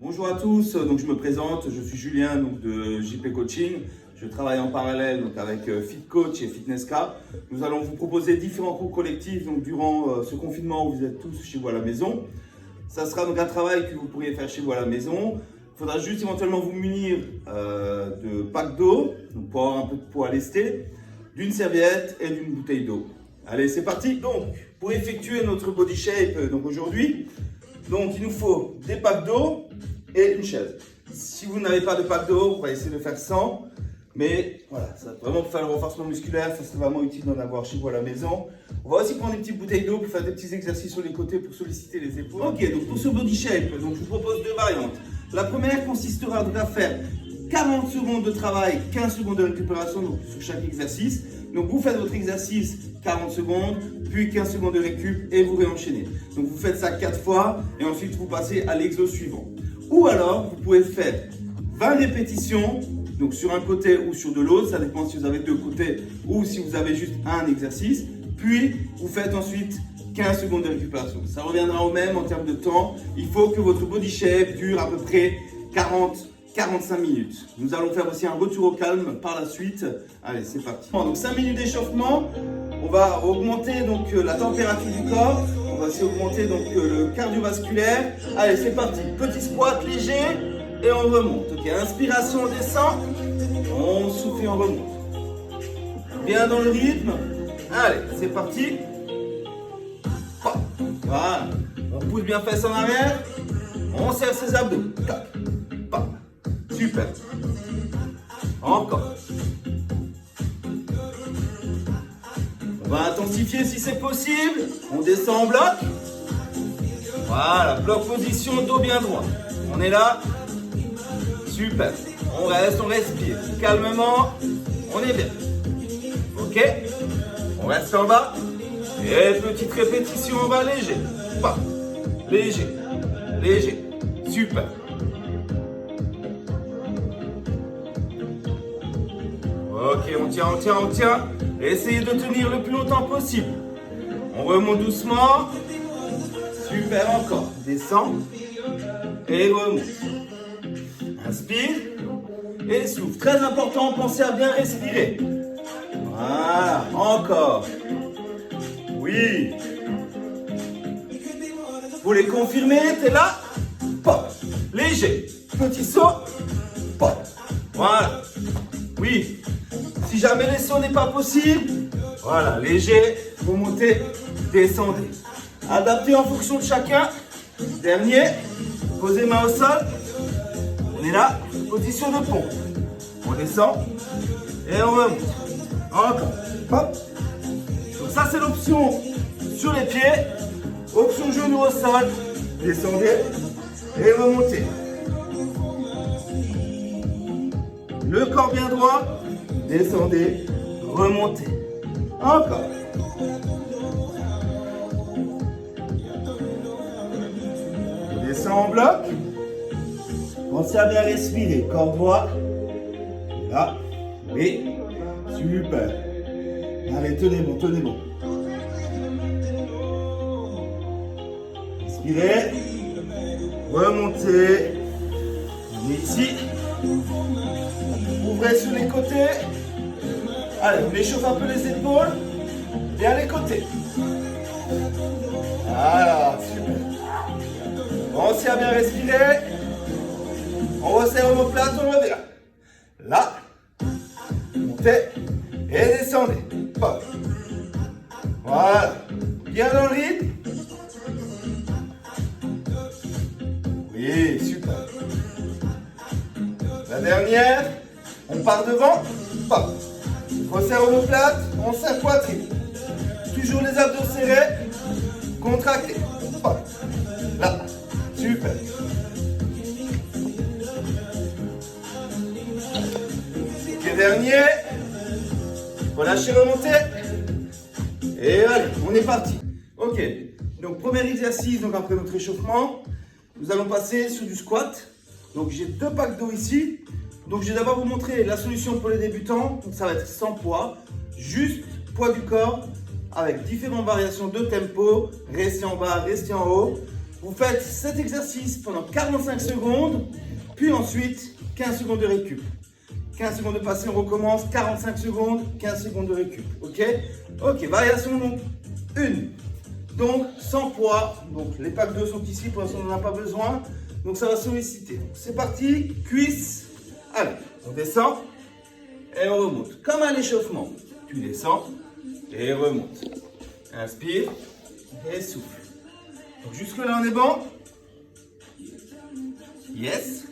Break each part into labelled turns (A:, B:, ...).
A: Bonjour à tous, donc je me présente, je suis Julien donc de JP Coaching. Je travaille en parallèle donc avec Fit Coach et Fitness K. Nous allons vous proposer différents cours collectifs donc durant ce confinement où vous êtes tous chez vous à la maison. Ça sera donc un travail que vous pourriez faire chez vous à la maison. Il faudra juste éventuellement vous munir de pack d'eau donc pour avoir un peu de poids à lester, d'une serviette et d'une bouteille d'eau. Allez, c'est parti. Donc, pour effectuer notre body shape donc aujourd'hui, donc il nous faut des packs d'eau et une chaise. Si vous n'avez pas de pack d'eau, on va essayer de faire 100. Mais voilà, ça, vraiment pour faire le renforcement musculaire, ça serait vraiment utile d'en avoir chez vous à la maison. On va aussi prendre une petite bouteille d'eau pour faire des petits exercices sur les côtés pour solliciter les épaules. Ok, donc pour ce body shape, donc je vous propose deux variantes. La première consistera donc à faire 40 secondes de travail, 15 secondes de récupération donc, sur chaque exercice. Donc vous faites votre exercice 40 secondes, puis 15 secondes de récup et vous réenchaînez. Donc vous faites ça 4 fois et ensuite vous passez à l'exo suivant. Ou alors vous pouvez faire 20 répétitions, donc sur un côté ou sur de l'autre, ça dépend si vous avez deux côtés ou si vous avez juste un exercice. Puis vous faites ensuite 15 secondes de récupération. Ça reviendra au même en termes de temps. Il faut que votre body shape dure à peu près 40-45 minutes. Nous allons faire aussi un retour au calme par la suite. Allez, c'est parti. Donc 5 minutes d'échauffement. On va augmenter donc la température du corps. On va aussi augmenter donc le cardiovasculaire. Allez, c'est parti. Petit squat léger et on remonte. Ok, inspiration, on descend. On souffle et on remonte. Bien dans le rythme. Allez, c'est parti. Voilà. On pousse bien fesses en arrière. On serre ses abdos. Super. Encore. On va intensifier si c'est possible. On descend en bloc. Voilà, bloc position, dos bien droit. On est là. Super. On reste, on respire. Calmement. On est bien. Ok. On reste en bas. Et petite répétition, on va léger. Léger. Léger. Super. Ok, on tient. Essayez de tenir le plus longtemps possible. On remonte doucement. Super, encore. Descend. Et remonte. Inspire. Et souffle. Très important, pensez à bien respirer. Voilà, encore. Oui. Vous les confirmez, t'es là. Pop. Léger. Petit saut. Pop. Voilà. Oui. Si jamais les sauts n'est pas possible, voilà, léger, vous montez, descendez. Adaptez en fonction de chacun. Dernier, posez main au sol. On est là, position de pompe. On descend et on remonte. Encore. Hop. Donc ça c'est l'option sur les pieds. Option genou au sol. Descendez et remontez. Le corps bien droit. Descendez, remontez. Encore. On descend en bloc. Pensez à bien respirer. Corps droit. Là. Oui. Super. Allez, tenez bon. Respirez. Remontez. On est ici. Ouvrez sur les côtés. Allez, on échauffe un peu les épaules. Bien les côtés. Voilà, super. Pensez à bien respirer. On resserre l'omoplate, on revient. Là. Montez. Et descendez. Hop. Voilà. Bien dans le rythme. Oui, super. La dernière. On part devant. Hop. Resserre omoplate, on serre poitrine. Toujours les abdos serrés. Contractés. Hop. Là. Super. Ok, dernier. Relâchez, remontez. Et allez, on est parti. Ok. Donc, premier exercice, donc après notre échauffement, nous allons passer sur du squat. Donc, j'ai deux packs d'eau ici. Donc, je vais d'abord vous montrer la solution pour les débutants. Donc, ça va être sans poids, juste poids du corps avec différentes variations de tempo. Restez en bas, restez en haut. vous faites cet exercice pendant 45 secondes, puis ensuite 15 secondes de récup. 15 secondes de passé, on recommence, 45 secondes, 15 secondes de récup. Ok? Ok, variation donc 1. Donc sans poids, donc les packs 2 sont ici, pour l'instant on n'en a pas besoin. Donc ça va solliciter. C'est parti, cuisse. Allez, on descend et on remonte. Comme un échauffement. Tu descends et remonte. Inspire et souffle. Donc jusque là on est bon. Yes.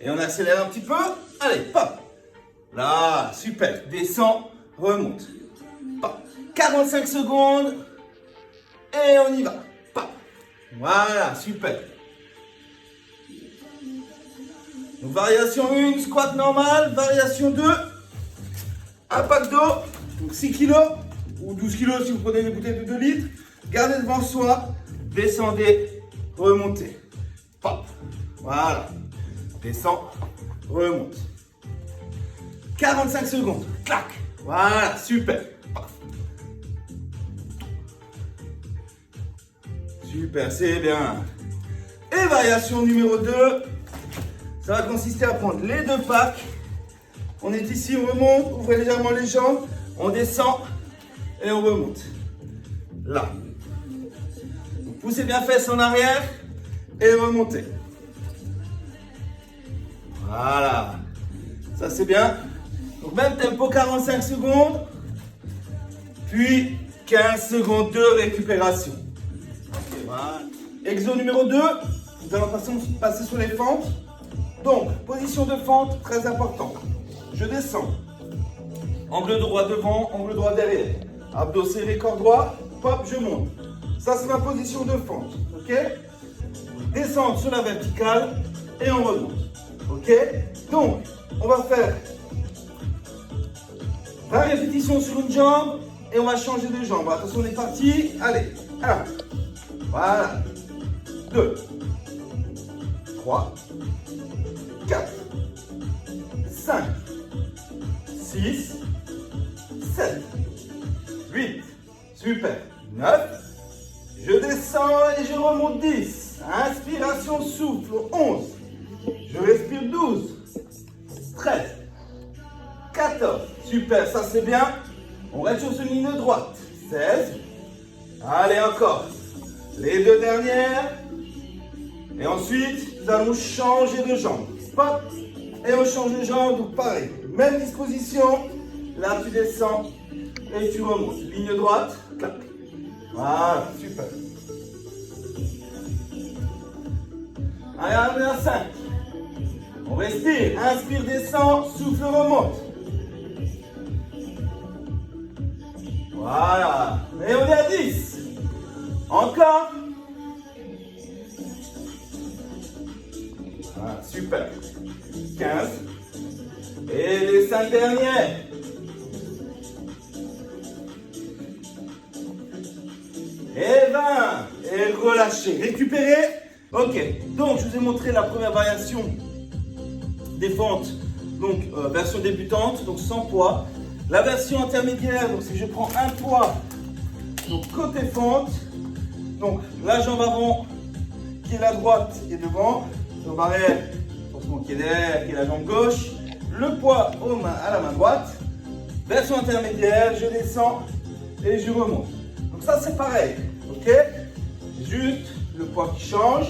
A: Et on accélère un petit peu. Allez, pop. Là, super. Descend, remonte. Pop. 45 secondes. Et on y va. Pop. Voilà, super. Donc variation 1, squat normal. Variation 2, un pack d'eau. Donc 6 kg ou 12 kg si vous prenez des bouteilles de 2 litres. Gardez devant soi. Descendez, remontez. Pop. Voilà. Descend, remonte. 45 secondes. Clac. Voilà, super. Paf. Super, c'est bien. Et variation numéro 2. Ça va consister à prendre les 2 packs. On est ici, on remonte, ouvrez légèrement les jambes. On descend et on remonte. Là. Poussez bien fesses en arrière et remontez. Voilà. Ça c'est bien. Donc même tempo 45 secondes. Puis 15 secondes de récupération. Okay, voilà. Exo numéro 2. Nous allons passer sur les fentes. Donc, position de fente, très important. Je descends. Angle droit devant, angle droit derrière. Abdos serrés, corps droit. Hop, je monte. Ça, c'est ma position de fente. Ok? Descendre sur la verticale et on remonte. Ok? Donc, on va faire 20 répétitions sur une jambe et on va changer de jambe. Attention, on est parti. Allez. 1. Voilà. 2. 3. 4. 5. 6. 7. 8. Super. 9. Je descends et je remonte 10. Inspiration, souffle. 11. Je respire 12. 13. 14. Super, ça c'est bien. On reste sur cette ligne droite. 16. Allez, encore. Les 2 dernières. Et ensuite, nous allons changer de jambe. Hop. Et on change de jambe. Donc pareil. Même disposition. Là, tu descends et tu remontes. Ligne droite. Clac. Voilà, super. Allez, on est à 5. On respire. Inspire, descend. Souffle, remonte. Voilà. Et on est à 10. Encore. Voilà, super. 15. Et les 5 dernières. Et 20. Et relâchez. Récupérez. Ok. Donc, je vous ai montré la première variation des fentes. Donc, version débutante, donc sans poids. La version intermédiaire, donc si je prends un poids, donc côté fente, donc la jambe avant qui est la droite est devant, jambe arrière forcément qui est derrière, qui est la jambe gauche, le poids à la main droite, version intermédiaire, je descends et je remonte. Donc ça c'est pareil, ok? Juste le poids qui change,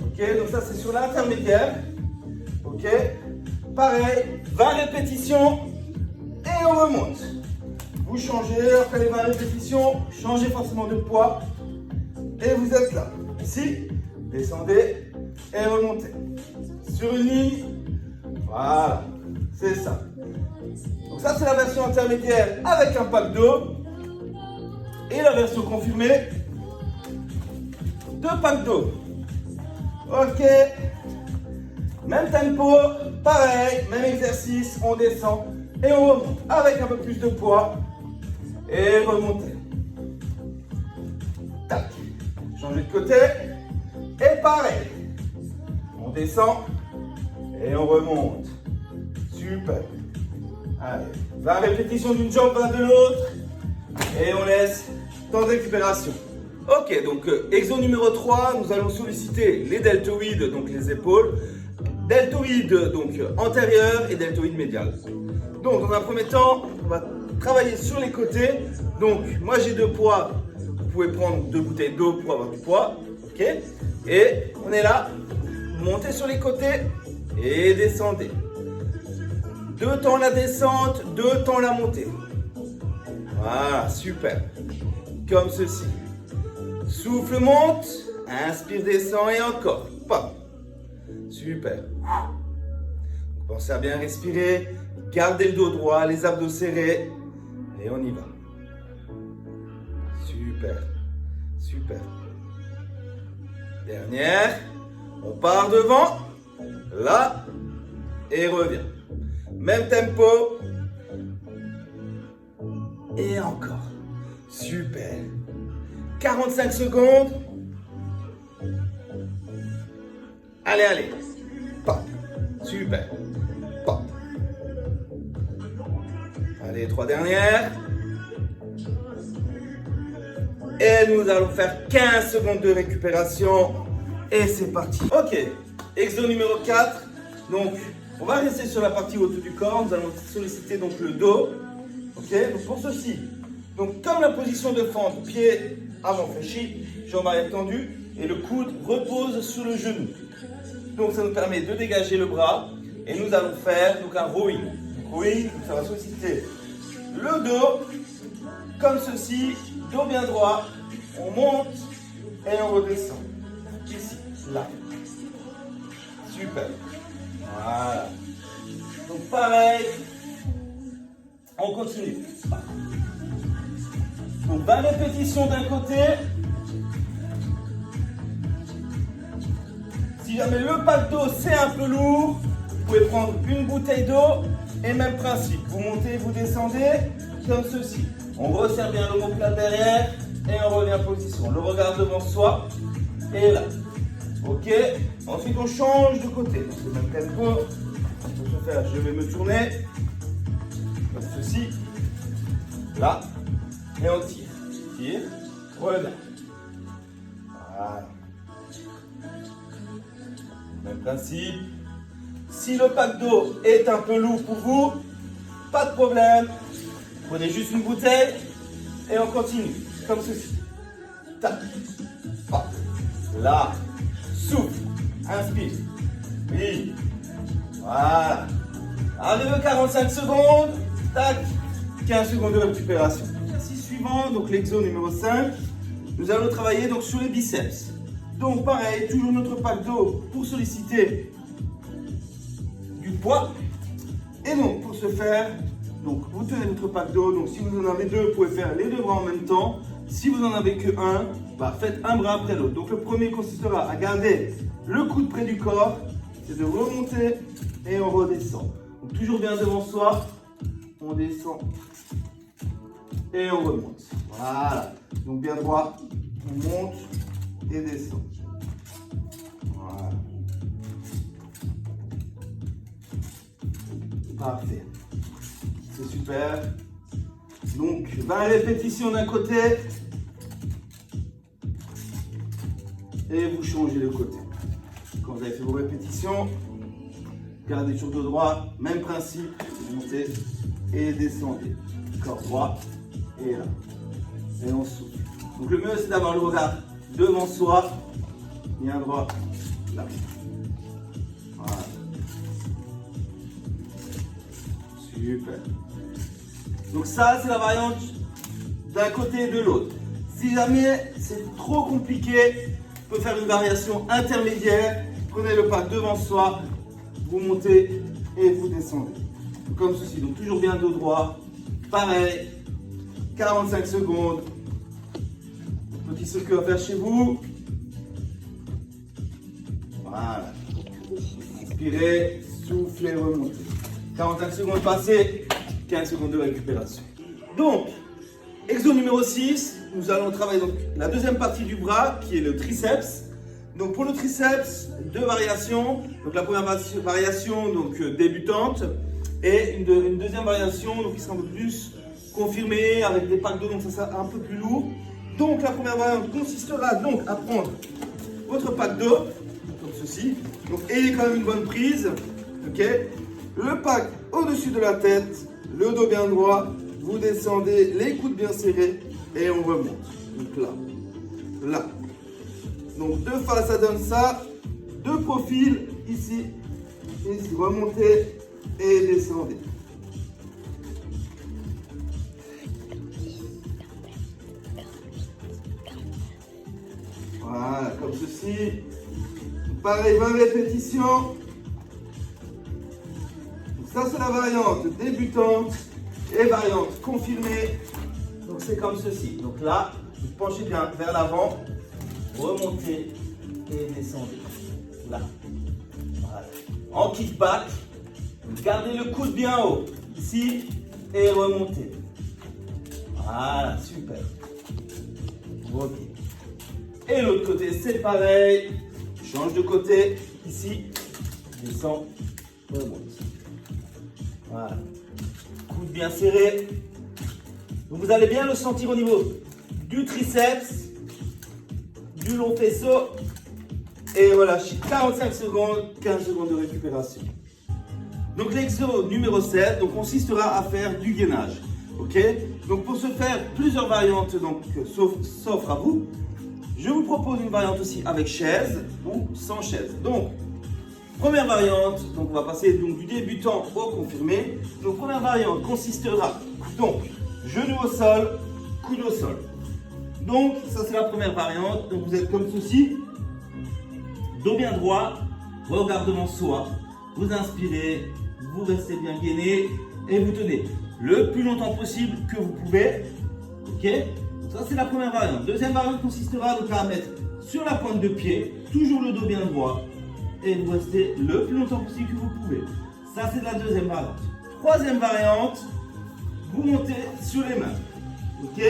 A: ok? Donc ça c'est sur l'intermédiaire, ok? Pareil, 20 répétitions. Et on remonte. Vous changez, après les 20 répétitions, changez forcément de poids. Et vous êtes là. Ici, descendez et remontez. Sur une ligne. Voilà. C'est ça. Donc ça, c'est la version intermédiaire avec un pack d'eau. Et la version confirmée, 2 packs d'eau. Ok. Même tempo, pareil, même exercice, on descend. Et on remonte avec un peu plus de poids. Et remonter. Tac. Changer de côté. Et pareil. On descend. Et on remonte. Super. Allez. 20 répétitions d'une jambe, 20 de l'autre. Et on laisse temps de récupération. Ok, donc exo numéro 3, nous allons solliciter les deltoïdes, donc les épaules. Deltoïde donc antérieur et deltoïde médial. Donc dans un premier temps, on va travailler sur les côtés. Donc moi j'ai 2 poids, vous pouvez prendre 2 bouteilles d'eau pour avoir du poids. Ok. Et on est là, montez sur les côtés et descendez. 2 temps la descente, 2 temps la montée. Voilà, super. Comme ceci. Souffle monte, inspire, descend et encore. Pas. Super. Pensez à bien respirer. Gardez le dos droit, les abdos serrés. Et on y va. Super. Super. Dernière. On part devant. Là. Et revient. Même tempo. Et encore. Super. 45 secondes. Allez, allez. Pop. Super. Pop. Allez, 3 dernières. Et nous allons faire 15 secondes de récupération. Et c'est parti. Ok. Exo numéro 4. Donc, on va rester sur la partie haute du corps. Nous allons solliciter donc le dos. Ok. Donc, pour ceci. Donc, comme la position de fente, pied avant fléchi, jambe arrière tendue. Et le coude repose sur le genou. Donc ça nous permet de dégager le bras et nous allons faire donc un rowing. Rowing, ça va solliciter le dos comme ceci, dos bien droit, on monte et on redescend. Ici, là. Super. Voilà. Donc pareil, on continue. Donc 20 répétitions d'un côté. Si jamais le pack d'eau c'est un peu lourd, vous pouvez prendre une bouteille d'eau et même principe. Vous montez, vous descendez comme ceci. On resserre bien l'omoplate derrière et on revient en position. Le regard devant soi et là. Ok. Ensuite on change de côté. Donc c'est le même tempo. Pour ce faire, je vais me tourner comme ceci. Là. Et on tire. Tire. Revient. Voilà. Même principe. Si le pack d'eau est un peu lourd pour vous, pas de problème. Prenez juste une bouteille et on continue. Comme ceci. Tac. Hop. Là. Souffle. Inspire. Oui. Voilà. Arrive 45 secondes. Tac. 15 secondes de récupération. Exercice suivant, donc l'exo numéro 5. Nous allons travailler donc sur les biceps. Donc pareil, toujours notre pack d'eau pour solliciter du poids. Et donc pour ce faire, donc vous tenez votre pack d'eau. Donc si vous en avez 2, vous pouvez faire les 2 bras en même temps. Si vous n'en avez que 1, faites un bras après l'autre. Donc le premier consistera à garder le coude près du corps. C'est de remonter et on redescend. Donc toujours bien devant soi. On descend et on remonte. Voilà. Donc bien droit, on monte et descend. Voilà. Parfait. C'est super. Donc 20 répétitions d'un côté. Et vous changez de côté. Quand vous avez fait vos répétitions, gardez sur dos droit, même principe, montez et descendez. Corps droit et là. Et on souffle. Donc le mieux c'est d'avoir le regard devant soi, bien droit, là. Voilà. Super. Donc ça c'est la variante d'un côté et de l'autre. Si jamais c'est trop compliqué, on peut faire une variation intermédiaire. Prenez le pas devant soi, vous montez et vous descendez. Comme ceci, donc toujours bien dos droit. Pareil, 45 secondes. Petit circuit à faire chez vous. Voilà. Inspirez, soufflez, remontez. 45 secondes passées, 15 secondes de récupération. Donc, exo numéro 6, nous allons travailler donc la deuxième partie du bras qui est le triceps. Donc pour le triceps, 2 variations. Donc la première variation donc débutante et une deuxième variation donc qui sera un peu plus confirmée avec des packs d'eau, donc ça sera un peu plus lourd. Donc la première variante consistera donc à prendre votre pack d'eau, comme ceci. Donc ayez quand même une bonne prise. Ok. Le pack au-dessus de la tête, le dos bien droit, vous descendez, les coudes bien serrés et on remonte. Donc là, là. Donc de face ça donne ça, de profil ici, ici, remontez et descendez. Voilà, comme ceci. Pareil, 20 répétitions. Donc ça, c'est la variante débutante et variante confirmée. Donc c'est comme ceci. Donc là, vous penchez bien vers l'avant, remontez et descendez. Là. Voilà. En kickback, gardez le coude bien haut. Ici et remontez. Voilà, super. Ok. Et l'autre côté, c'est pareil. Change de côté. Ici, descend, remonte. Voilà. Coude bien serré. Donc vous allez bien le sentir au niveau du triceps, du long faisceau. Et relâchez. 45 secondes, 15 secondes de récupération. Donc l'exo numéro 7 donc, consistera à faire du gainage. Ok. Donc pour ce faire, plusieurs variantes s'offrent à vous. Je vous propose une variante aussi avec chaise ou sans chaise. Donc, première variante, donc on va passer donc, du débutant au confirmé. Donc, première variante consistera donc genou au sol, coude au sol. Donc, ça c'est la première variante. Donc, vous êtes comme ceci, dos bien droit, regard devant soi. Vous inspirez, vous restez bien gainé et vous tenez le plus longtemps possible que vous pouvez. Ok? Ça, c'est la première variante. Deuxième variante consistera donc à mettre sur la pointe de pied, toujours le dos bien droit, et vous restez le plus longtemps possible que vous pouvez. Ça, c'est la deuxième variante. Troisième variante, vous montez sur les mains. Ok?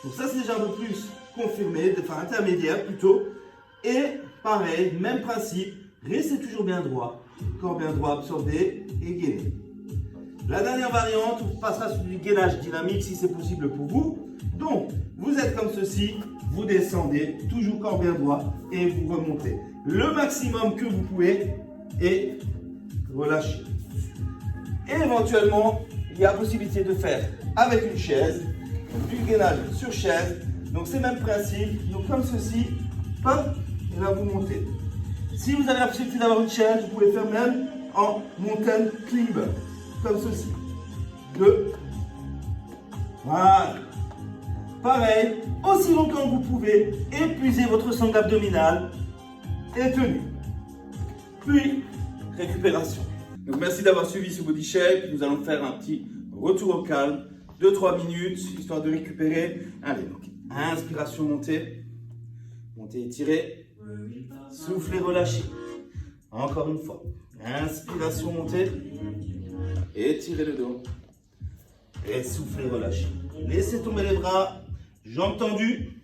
A: Donc ça, c'est déjà un peu plus confirmé, enfin intermédiaire plutôt. Et pareil, même principe, restez toujours bien droit, corps bien droit absorbé et gainé. La dernière variante, on passera sur du gainage dynamique si c'est possible pour vous. Donc, vous êtes comme ceci, vous descendez, toujours corps bien droit et vous remontez le maximum que vous pouvez et relâchez. Et éventuellement, il y a possibilité de faire avec une chaise, donc du gainage sur chaise. Donc, c'est le même principe. Donc, comme ceci, hop, et là vous montez. Si vous avez la possibilité d'avoir une chaise, vous pouvez faire même en mountain climber, comme ceci. 2. Voilà. Pareil, aussi longtemps que vous pouvez, épuisez votre sangle abdominale et tenue. Puis, récupération. Donc, merci d'avoir suivi ce body shape. Nous allons faire un petit retour au calme, 2-3 minutes, histoire de récupérer. Allez, donc, inspiration, montée. Montée, étirée. Soufflez, relâchez. Encore une fois. Inspiration, montée. Étirez le dos. Et soufflez, relâchez. Laissez tomber les bras. Jambes tendues.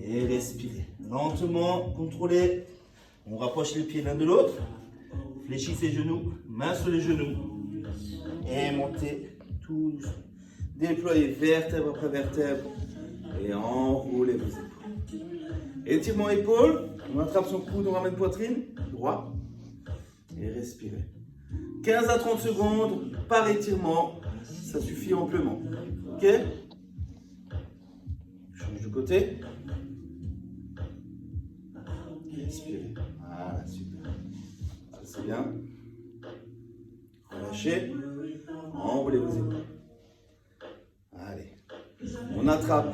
A: Et respirez. Lentement, contrôlez. On rapproche les pieds l'un de l'autre. Fléchissez les genoux. Mains sur les genoux. Et montez tout doucement. Déployez vertèbre après vertèbre. Et enroulez vos épaules. Étirement épaules. On attrape son coude, on ramène poitrine. Droit. Et respirez. 15 à 30 secondes par étirement. Ça suffit amplement. Ok? Change de côté. Respirez. Voilà, super. Ça, c'est bien. Relâchez. Enroulez vos épaules. Allez. On attrape.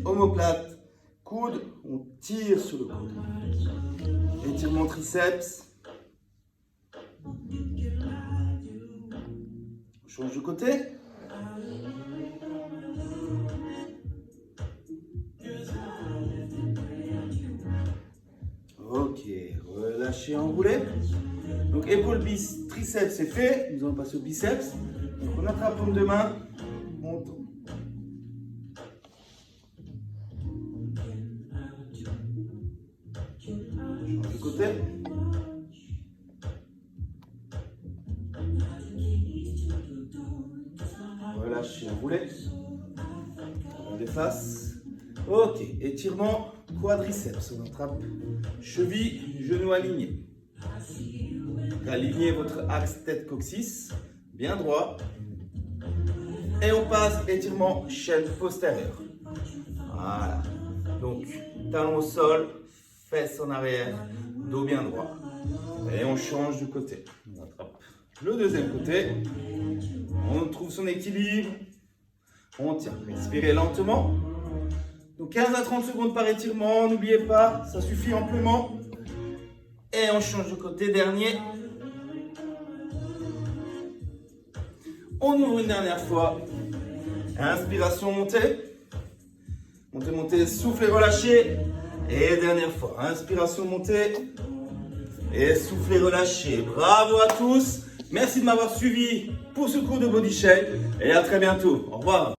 A: Omoplate. Coude. On tire sur le coude. Étirement triceps. On change de côté. Ok, relâchez, enroulez. Donc épaule, bis, triceps, c'est fait. Nous allons passer au biceps. Donc on attrape paume de main, montons. Change de côté. Relâchez, enroulez. face. Ok, étirement quadriceps. On attrape cheville, genou aligné. Alignez votre axe tête-coccyx, bien droit. Et on passe étirement chaîne postérieure. Voilà. Donc, talon au sol, fesses en arrière, dos bien droit. Et on change de côté. On attrape le deuxième côté. On trouve son équilibre. On tient. Respirez lentement. Donc 15 à 30 secondes par étirement. N'oubliez pas, ça suffit amplement. Et on change de côté. Dernier. On ouvre une dernière fois. Inspiration, montée. Montez, montez, soufflez, relâchez. Et dernière fois. Inspiration, montée. Et soufflez, relâchez. Bravo à tous. Merci de m'avoir suivi pour ce cours de Body Shape. Et à très bientôt. Au revoir.